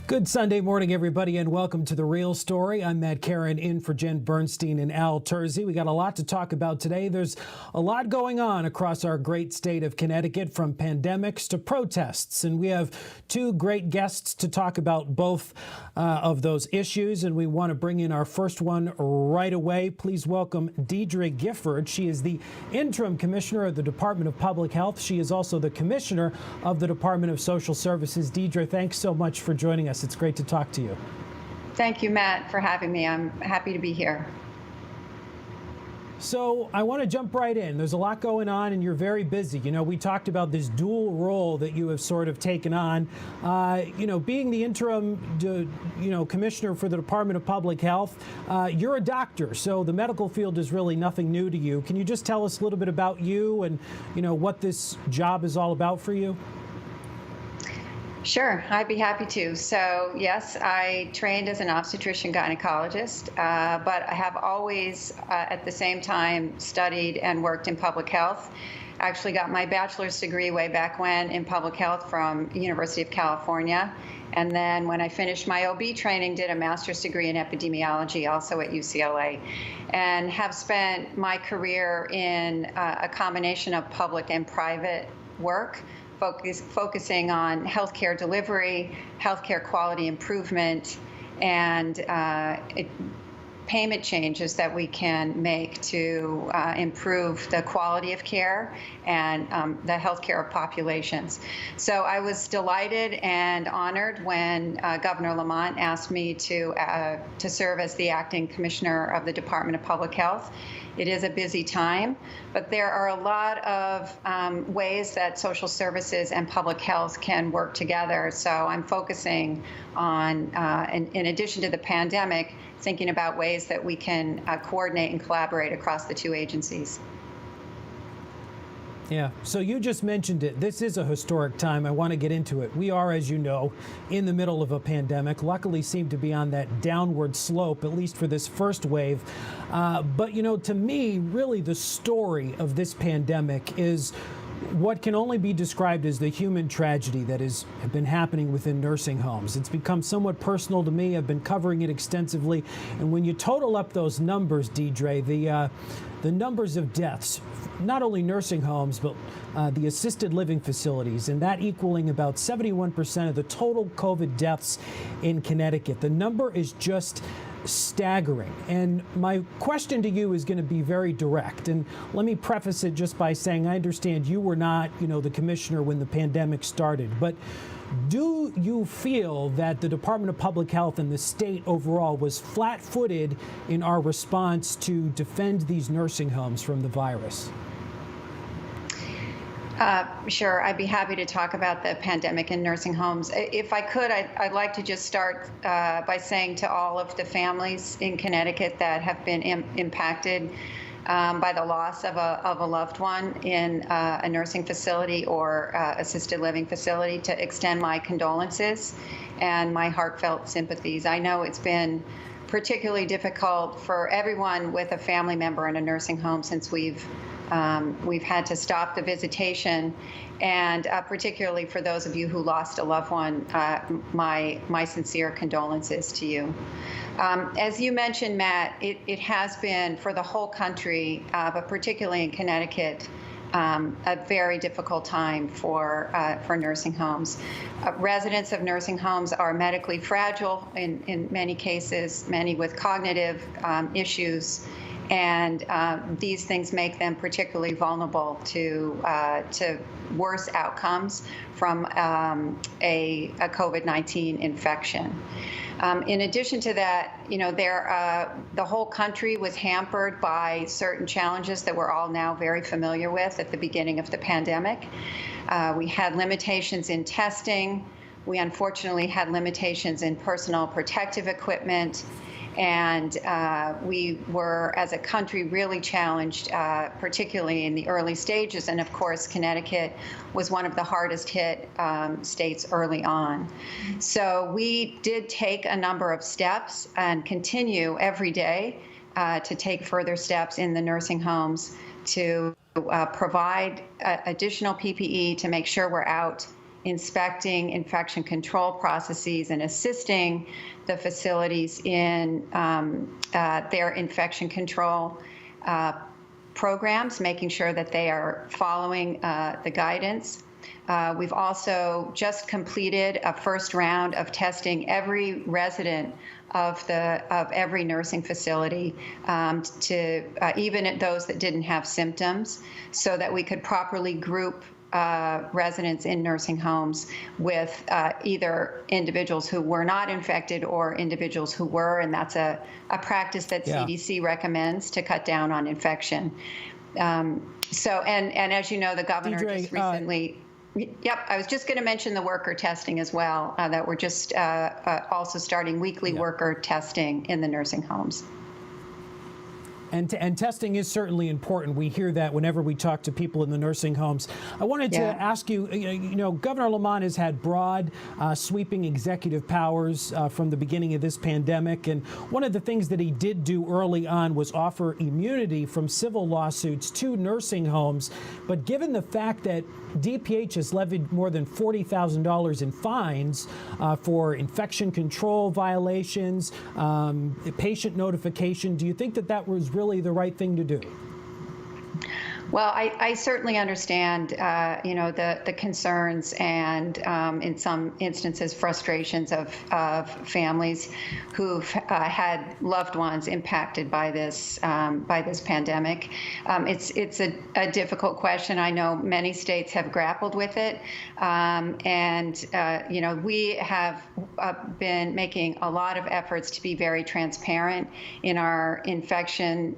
Good Sunday morning, everybody, and welcome to The Real Story. I'm Matt Caron, in for Jen Bernstein and Al Terzi. We got a lot to talk about today. There's a lot going on across our great state of Connecticut, from pandemics to protests. And we have two great guests to talk about both of those issues. And we want to bring in our first one right away. Please welcome Deirdre Gifford. She is the interim commissioner of the Department of Public Health. She is also the commissioner of the Department of Social Services. Deirdre, thanks so much for joining us. It's great to talk to you. Thank you, Matt, for having me. I'm happy to be here. So I want to jump right in. There's a lot going on and you're very busy. You know, we talked about this dual role that you have sort of taken on. Being the interim, commissioner for the Department of Public Health, you're a doctor, so the medical field is really nothing new to you. Can you just tell us a little bit about you and, what this job is all about for you? Sure, I'd be happy to. So yes, I trained as an obstetrician gynecologist, but I have always at the same time studied and worked in public health. I actually got my bachelor's degree way back when in public health from University of California. And then when I finished my OB training, did a master's degree in epidemiology also at UCLA, and have spent my career in a combination of public and private work, focusing on healthcare delivery, healthcare quality improvement, and payment changes that we can make to improve the quality of care and the healthcare of populations. So I was delighted and honored when Governor Lamont asked me to serve as the acting commissioner of the Department of Public Health. It is a busy time, but there are a lot of ways that social services and public health can work together. So I'm focusing on, in addition to the pandemic, thinking about ways that we can coordinate and collaborate across the two agencies. Yeah, so you just mentioned it. This is a historic time. I want to get into it. We are, as you know, in the middle of a pandemic. Luckily, seem to be on that downward slope, at least for this first wave. But, to me, really the story of this pandemic is what can only be described as the human tragedy that has been happening within nursing homes. It's become somewhat personal to me. I've been covering it extensively. And when you total up those numbers, Deirdre, the numbers of deaths, not only nursing homes, but the assisted living facilities, and that equaling about 71% of the total COVID deaths in Connecticut. The number is just staggering. And my question to you is going to be very direct. And let me preface it just by saying I understand you were not, the commissioner when the pandemic started. But do you feel that the Department of Public Health and the state overall was flat-footed in our response to defend these nursing homes from the virus? Sure, I'd be happy to talk about the pandemic in nursing homes. If I could, I'd like to just start by saying to all of the families in Connecticut that have been impacted by the loss of a loved one in a nursing facility or assisted living facility, to extend my condolences and my heartfelt sympathies. I know it's been particularly difficult for everyone with a family member in a nursing home since we've had to stop the visitation, and particularly for those of you who lost a loved one, my sincere condolences to you. As you mentioned, Matt, it has been for the whole country, but particularly in Connecticut, a very difficult time for nursing homes. Residents of nursing homes are medically fragile in many cases, many with cognitive issues. And these things make them particularly vulnerable to worse outcomes from a COVID-19 infection. In addition to that, the whole country was hampered by certain challenges that we're all now very familiar with at the beginning of the pandemic. We had limitations in testing. We unfortunately had limitations in personal protective equipment. And we were, as a country, really challenged, particularly in the early stages. And of course, Connecticut was one of the hardest hit states early on. So we did take a number of steps and continue every day to take further steps in the nursing homes to provide additional PPE to make sure we're out inspecting infection control processes and assisting the facilities in their infection control programs, making sure that they are following the guidance. We've also just completed a first round of testing every resident of every nursing facility, to even those that didn't have symptoms, so that we could properly group residents in nursing homes with either individuals who were not infected or individuals who were, and that's a practice that CDC recommends to cut down on infection. So, and as you know, the governor Deirdre, just recently. Yep, I was just going to mention the worker testing as well, that we're just also starting weekly worker testing in the nursing homes. And testing is certainly important. We hear that whenever we talk to people in the nursing homes. I wanted to ask you, Governor Lamont has had broad, sweeping executive powers from the beginning of this pandemic. And one of the things that he did do early on was offer immunity from civil lawsuits to nursing homes. But given the fact that DPH has levied more than $40,000 in fines for infection control violations, patient notification, do you think that that was really the right thing to do? Well, I certainly understand, the concerns and, in some instances, frustrations of families who've had loved ones impacted by this pandemic. It's a difficult question. I know many states have grappled with it, we have been making a lot of efforts to be very transparent in our inspection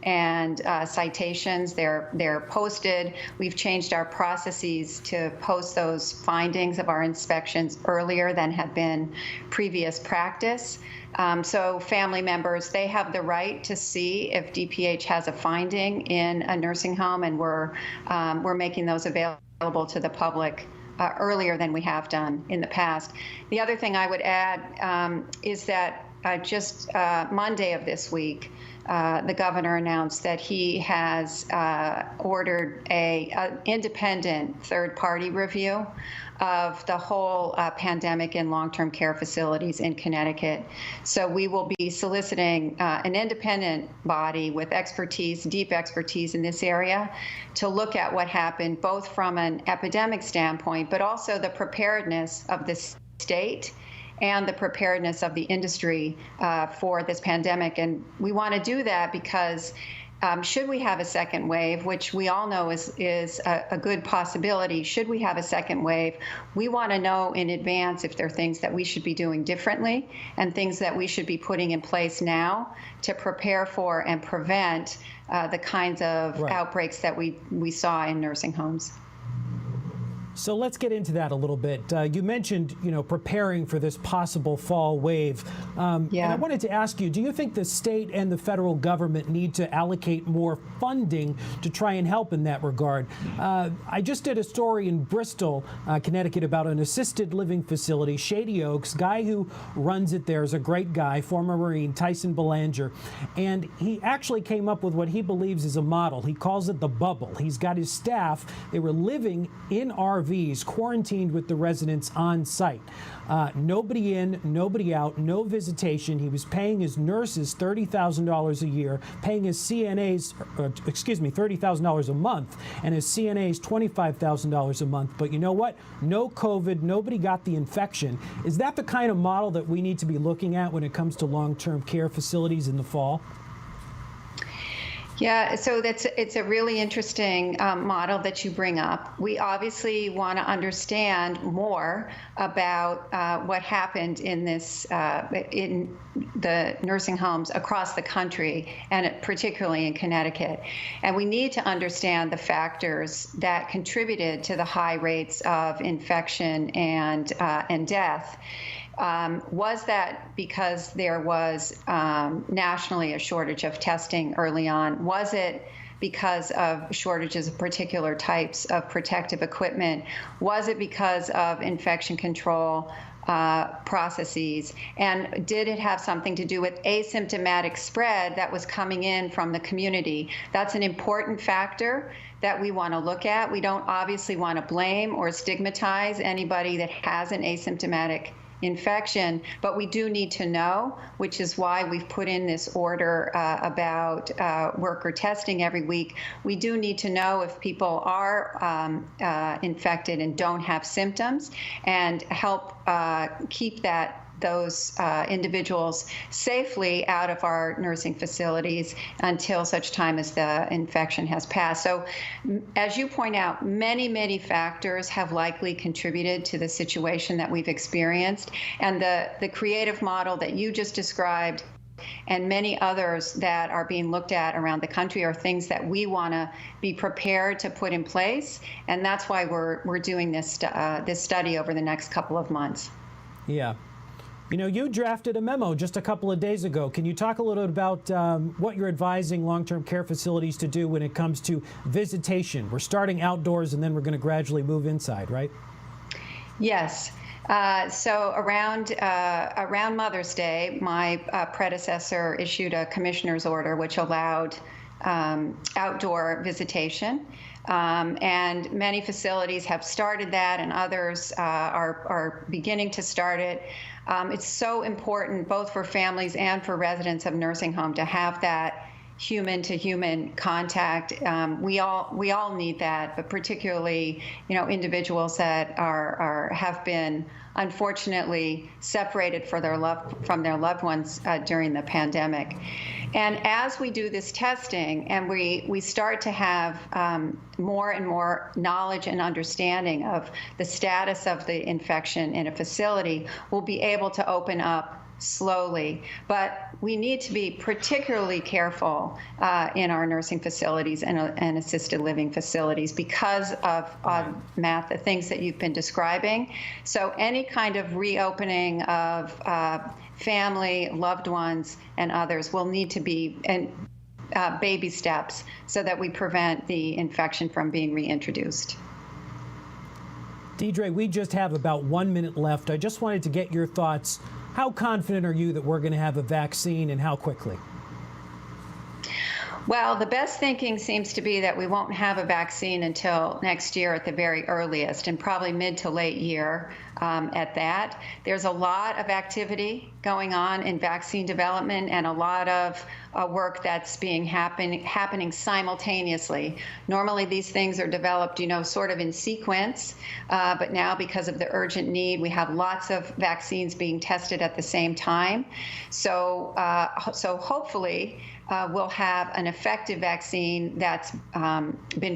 and citations. They're posted. We've changed our processes to post those findings of our inspections earlier than had been previous practice. So family members, they have the right to see if DPH has a finding in a nursing home, and we're making those available to the public earlier than we have done in the past. The other thing I would add is that just Monday of this week, the governor announced that he has ordered an independent third-party review of the whole pandemic in long-term care facilities in Connecticut. So we will be soliciting an independent body with expertise, deep expertise in this area, to look at what happened, both from an epidemic standpoint, but also the preparedness of the state and the preparedness of the industry for this pandemic. And we want to do that because should we have a second wave, which we all know is a good possibility, should we have a second wave, we want to know in advance if there are things that we should be doing differently and things that we should be putting in place now to prepare for and prevent the kinds of outbreaks that we saw in nursing homes. So let's get into that a little bit. You mentioned, preparing for this possible fall wave. And I wanted to ask you, do you think the state and the federal government need to allocate more funding to try and help in that regard? I just did a story in Bristol, Connecticut, about an assisted living facility, Shady Oaks. Guy who runs it there is a great guy, former Marine, Tyson Belanger. And he actually came up with what he believes is a model. He calls it the bubble. He's got his staff. They were living in RVs, quarantined with the residents on site. Nobody in, nobody out, no visitation. He was paying his nurses $30,000 a year, paying his CNAs, $30,000 a month, and his CNAs $25,000 a month. But you know what? No COVID, nobody got the infection. Is that the kind of model that we need to be looking at when it comes to long-term care facilities in the fall? Yeah, so it's a really interesting model that you bring up. We obviously want to understand more about what happened in in the nursing homes across the country, and particularly in Connecticut. And we need to understand the factors that contributed to the high rates of infection and death. Was that because there was nationally a shortage of testing early on? Was it because of shortages of particular types of protective equipment? Was it because of infection control processes? And did it have something to do with asymptomatic spread that was coming in from the community? That's an important factor that we want to look at. We don't obviously want to blame or stigmatize anybody that has an asymptomatic infection, but we do need to know, which is why we've put in this order about worker testing every week. We do need to know if people are infected and don't have symptoms, and help keep those individuals safely out of our nursing facilities until such time as the infection has passed. So, as you point out, many factors have likely contributed to the situation that we've experienced. And the creative model that you just described and many others that are being looked at around the country are things that we want to be prepared to put in place. And that's why we're doing this study over the next couple of months. Yeah. You know, you drafted a memo just a couple of days ago. Can you talk a little bit about what you're advising long-term care facilities to do when it comes to visitation? We're starting outdoors, and then we're going to gradually move inside, right? Yes. So around Mother's Day, my predecessor issued a commissioner's order which allowed outdoor visitation. And many facilities have started that, and others are beginning to start it. It's so important both for families and for residents of nursing home to have that human-to-human contact. We all need that, but particularly, individuals that have been unfortunately separated from their loved ones during the pandemic. And as we do this testing and we start to have more and more knowledge and understanding of the status of the infection in a facility, we'll be able to open up slowly. But we need to be particularly careful in our nursing facilities and assisted living facilities because of, Matt, the things that you've been describing. So any kind of reopening of family, loved ones, and others will need to be baby steps so that we prevent the infection from being reintroduced. Deirdre, we just have about 1 minute left. I just wanted to get your thoughts. How confident are you that we're going to have a vaccine, and how quickly? Well, the best thinking seems to be that we won't have a vaccine until next year at the very earliest, and probably mid to late year at that. There's a lot of activity going on in vaccine development and a lot of work that's happening simultaneously. Normally these things are developed, sort of in sequence, but now because of the urgent need, we have lots of vaccines being tested at the same time. So hopefully, we'll have an effective vaccine that's been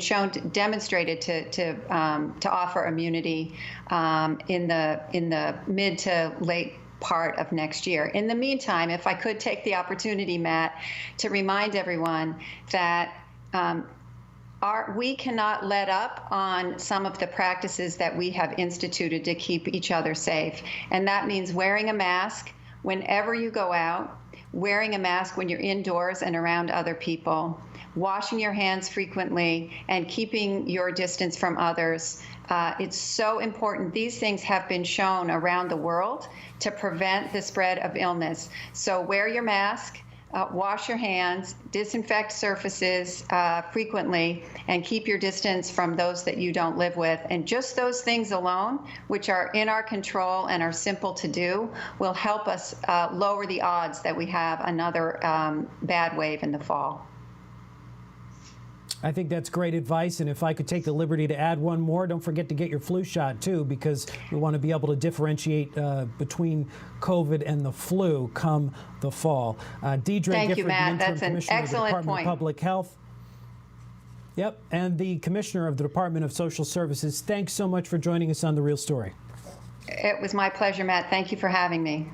demonstrated to offer immunity in the mid to late part of next year. In the meantime, if I could take the opportunity, Matt, to remind everyone that we cannot let up on some of the practices that we have instituted to keep each other safe. And that means wearing a mask whenever you go out, wearing a mask when you're indoors and around other people, washing your hands frequently, and keeping your distance from others. It's so important. These things have been shown around the world to prevent the spread of illness. So wear your mask, wash your hands, disinfect surfaces frequently, and keep your distance from those that you don't live with. And just those things alone, which are in our control and are simple to do, will help us lower the odds that we have another bad wave in the fall. I think that's great advice, and if I could take the liberty to add one more, don't forget to get your flu shot too, because we want to be able to differentiate between COVID and the flu come the fall. Deirdre Thank Gifford, you, Matt. the interim That's an commissioner of the excellent Department point. of Public Health. Yep, and the commissioner of the Department of Social Services. Thanks so much for joining us on The Real Story. It was my pleasure, Matt. Thank you for having me.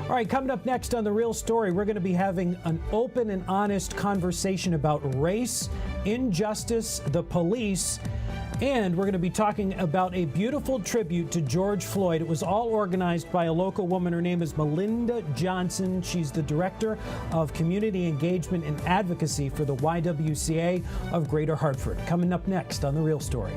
All right, coming up next on The Real Story, we're going to be having an open and honest conversation about race, injustice, the police, And we're going to be talking about a beautiful tribute to George Floyd. It was all organized by a local woman. Her name is Melinda Johnson. She's the Director of Community Engagement and Advocacy for the YWCA of Greater Hartford. Coming up next on The Real Story.